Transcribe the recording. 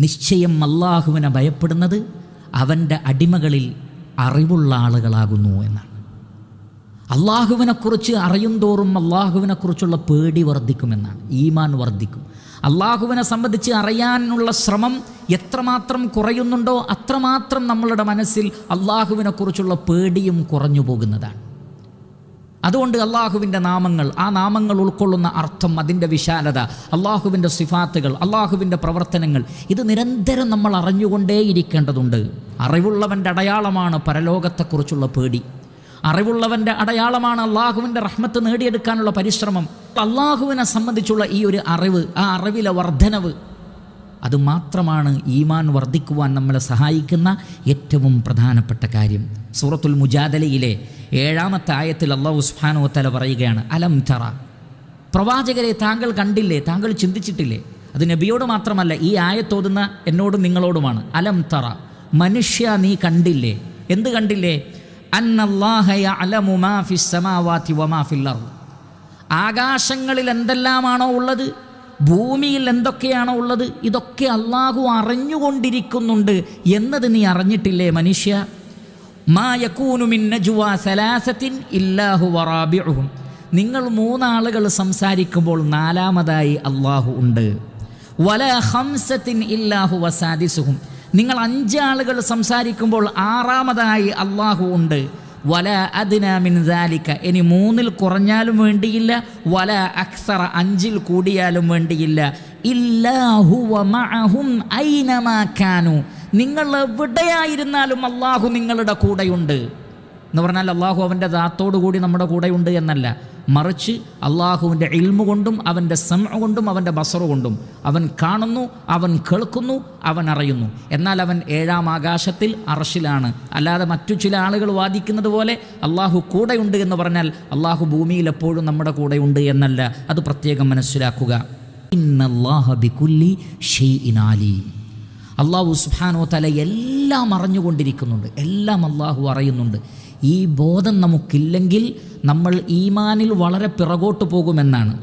നിശ്ചയം അള്ളാഹുവിനെ ഭയപ്പെടുന്നത് അവൻ്റെ അടിമകളിൽ അറിവുള്ള ആളുകളാകുന്നു എന്നാണ്. അള്ളാഹുവിനെക്കുറിച്ച് അറിയും തോറും അള്ളാഹുവിനെക്കുറിച്ചുള്ള പേടി വർദ്ധിക്കുമെന്നാണ്, ഈമാൻ വർദ്ധിക്കും. അള്ളാഹുവിനെ സംബന്ധിച്ച് അറിയാനുള്ള ശ്രമം എത്രമാത്രം കുറയുന്നുണ്ടോ അത്രമാത്രം നമ്മളുടെ മനസ്സിൽ അള്ളാഹുവിനെക്കുറിച്ചുള്ള പേടിയും കുറഞ്ഞു പോകുന്നതാണ്. അതുകൊണ്ട് അള്ളാഹുവിൻ്റെ നാമങ്ങൾ, ആ നാമങ്ങൾ ഉൾക്കൊള്ളുന്ന അർത്ഥം, അതിൻ്റെ വിശാലത, അള്ളാഹുവിൻ്റെ സിഫാത്തുകൾ, അള്ളാഹുവിൻ്റെ പ്രവർത്തനങ്ങൾ, ഇത് നിരന്തരം നമ്മൾ അറിഞ്ഞുകൊണ്ടേയിരിക്കേണ്ടതുണ്ട്. അറിവുള്ളവൻ്റെ അടയാളമാണ് പരലോകത്തെക്കുറിച്ചുള്ള പേടി. അറിവുള്ളവൻ്റെ അടയാളമാണ് അള്ളാഹുവിൻ്റെ റഹ്മത്ത് നേടിയെടുക്കാനുള്ള പരിശ്രമം. അള്ളാഹുവിനെ സംബന്ധിച്ചുള്ള ഈ ഒരു അറിവ്, ആ അറിവിലെ വർധനവ്, അതുമാത്രമാണ് ഈമാൻ വർദ്ധിക്കുവാൻ നമ്മളെ സഹായിക്കുന്ന ഏറ്റവും പ്രധാനപ്പെട്ട കാര്യം. സൂറത്തുൽ മുജാദലയിലെ 7-ാമത്തെ ആയത്തിൽ അല്ലാഹു സുബ്ഹാനഹു വ തആല പറയുകയാണ്, അലം തറ, പ്രവാചകരെ താങ്കൾ കണ്ടില്ലേ, താങ്കൾ ചിന്തിച്ചിട്ടില്ലേ? അത് നബിയോട് മാത്രമല്ല, ഈ ആയത്തോതുന്ന എന്നോടും നിങ്ങളോടുമാണ്. അലം തറ, മനുഷ്യ നീ കണ്ടില്ലേ? എന്ത് കണ്ടില്ലേ? അന്നല്ലാഹ യഅലമു മാ ഫിസ് സമാവാതി വമാ ഫിൽ അർദ്, ആകാശങ്ങളിൽ എന്തെല്ലാമാണോ ഉള്ളത്, ഭൂമിയിൽ എന്തൊക്കെയാണോ ഉള്ളത്, ഇതൊക്കെ അള്ളാഹു അറിഞ്ഞുകൊണ്ടിരിക്കുന്നുണ്ട് എന്നത് നീ അറിഞ്ഞിട്ടില്ലേ മനുഷ്യ? മാ യകൂനു മിൻ നജ്വാ സലാസത്തിൻ ഇല്ലാ ഹുവ റാബിഉഹും, നിങ്ങൾ 3 ആളുകൾ സംസാരിക്കുമ്പോൾ 4ാമതായി അള്ളാഹു ഉണ്ട്. വലാ ഖംസത്തിൻ ഇല്ലാ ഹുവ സാദിസുഹും, നിങ്ങൾ 5 ആളുകൾ സംസാരിക്കുമ്പോൾ 6ാമതായി അള്ളാഹു ഉണ്ട്. വല അദ്നാ മിൻ ദാലിക, ഇനി 3-ൽ കുറഞ്ഞാലും വേണ്ടിയില്ല, വല അക്സറ 5-ൽ കൂടിയാലും വേണ്ടിയില്ല, ഇല്ലാ ഹുവ മഅഹും ഐനമാ കാനു, നിങ്ങൾ എവിടെയായിരുന്നാലും അള്ളാഹു നിങ്ങളുടെ കൂടെയുണ്ട് എന്ന് പറഞ്ഞാൽ അള്ളാഹു അവൻ്റെ ദാത്തോടു കൂടി നമ്മുടെ കൂടെയുണ്ട് എന്നല്ല, മറിച്ച് അള്ളാഹുവിൻ്റെ ഇൽമു കൊണ്ടും അവൻ്റെ സമഅ കൊണ്ടും അവൻ്റെ ബസറു കൊണ്ടും അവൻ കാണുന്നു, അവൻ കേൾക്കുന്നു, അവൻ അറിയുന്നു. എന്നാൽ അവൻ 7-ാം ആകാശത്തിൽ അർശിലാണ്. അല്ലാതെ മറ്റു ചില ആളുകൾ വാദിക്കുന്നത് പോലെ അള്ളാഹു കൂടെയുണ്ട് എന്ന് പറഞ്ഞാൽ അള്ളാഹു ഭൂമിയിൽ എപ്പോഴും നമ്മുടെ കൂടെയുണ്ട് എന്നല്ല, അത് പ്രത്യേകം മനസ്സിലാക്കുക. ഇന്നല്ലാഹ ബികുല്ലി ഷൈഇൻ അലീം, അള്ളാഹു സുബ്ഹാനഹു വ തആല എല്ലാം അറിഞ്ഞുകൊണ്ടിരിക്കുന്നുണ്ട്, എല്ലാം അള്ളാഹു അറിയുന്നുണ്ട്. ഈ ബോധം നമുക്കില്ലെങ്കിൽ നമ്മൾ ഈമാനിൽ വളരെ പിറകോട്ട് പോകുമെന്നാണ്.